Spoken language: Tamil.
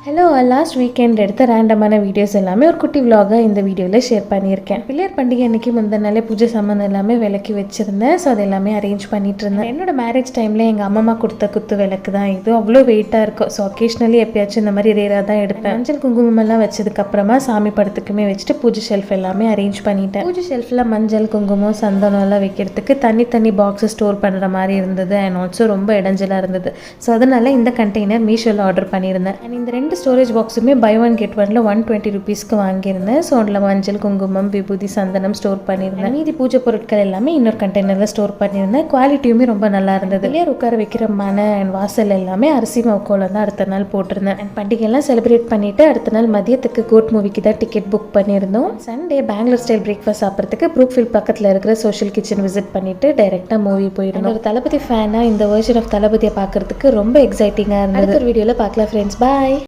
ஹலோ, லாஸ்ட் வீக்கெண்ட் எடுத்த ரேண்டமான வீடியோஸ் எல்லாமே ஒரு குட்டி விலாகாக இந்த வீடியோவில் ஷேர் பண்ணியிருக்கேன். பிள்ளையார் பண்டிகை அன்றைக்கி முந்தின நாளே பூஜை சாமான் எல்லாமே விளக்கி வச்சுருந்தேன். ஸோ அது எல்லாமே அரேஞ்ச் பண்ணிட்டு இருந்தேன். என்னோட மேரேஜ் டைமில் எங்கள் அம்மா கொடுத்த குத்து விளக்கு தான் இது. அவ்வளோ வெயிட்டாக இருக்கும். ஸோ ஒகேஷ்னலி எப்பயாச்சும் இந்த மாதிரி ரேராக தான் எடுப்பேன். மஞ்சள் குங்குமம்லாம் வச்சதுக்கப்புறமா சாமி படத்துக்குமே வச்சுட்டு பூஜை ஷெல்ஃப் எல்லாமே அரேஞ்ச் பண்ணிட்டேன். பூஜை ஷெல்ஃபில் மஞ்சள் குங்குமம் சந்தனம் எல்லாம் வைக்கிறதுக்கு தனி பாக்ஸை ஸ்டோர் பண்ணுற மாதிரி இருந்தது. அண்ட் ஆல்சோ ரொம்ப இடைஞ்சலாக இருந்தது. ஸோ அதனால் இந்த கண்டெய்னர் மீஷோவில் ஆர்டர் பண்ணியிருந்தேன். அண்ட் இந்த 2 ஸ்டோரேஜ் பாக்ஸுமே பை ஒன் கெட் ஒன்ல 120 rupeesக்கு வாங்கியிருந்தேன். ஸோ அதில் மஞ்சள் குங்குமம் விபூதி சந்தனம் ஸ்டோர் பண்ணியிருந்தேன். மீதி பூஜை பொருட்கள் எல்லாமே இன்னொரு கண்டெய்னரில் ஸ்டோர் பண்ணியிருந்தேன். குவாலிட்டியுமே ரொம்ப நல்லா இருந்தது. பிள்ளையார் உட்கார வைக்கிற மனை அண்ட் வாசல் எல்லாமே அரிசி மாவுக்கோலம் தான் அடுத்த நாள் போட்டிருந்தேன். அண்ட் பண்டிகைலாம் செலிப்ரேட் பண்ணிட்டு அடுத்த நாள் மதியத்துக்கு கோட் மூவிக்கு தான் டிக்கெட் புக் பண்ணியிருந்தோம். சண்டே பெங்களூர் ஸ்டைல் பிரேக்ஃபாஸ்ட் சாப்பிட்றதுக்கு ப்ரூக்ஃபீல்ட் பக்கத்தில் இருக்கிற சோஷியல் கிச்சன் விசிட் பண்ணிட்டு டைரெக்டாக மூவி போயிருந்தோம். ஒரு தளபதி ஃபேனாக இந்த வெர்ஷன் ஆஃப் தளபதியை பார்க்கறதுக்கு ரொம்ப எக்ஸைட்டிங்காக இருந்தது. அடுத்த வீடியோவில் பார்க்கலாம் ஃப்ரெண்ட்ஸ். பாய்.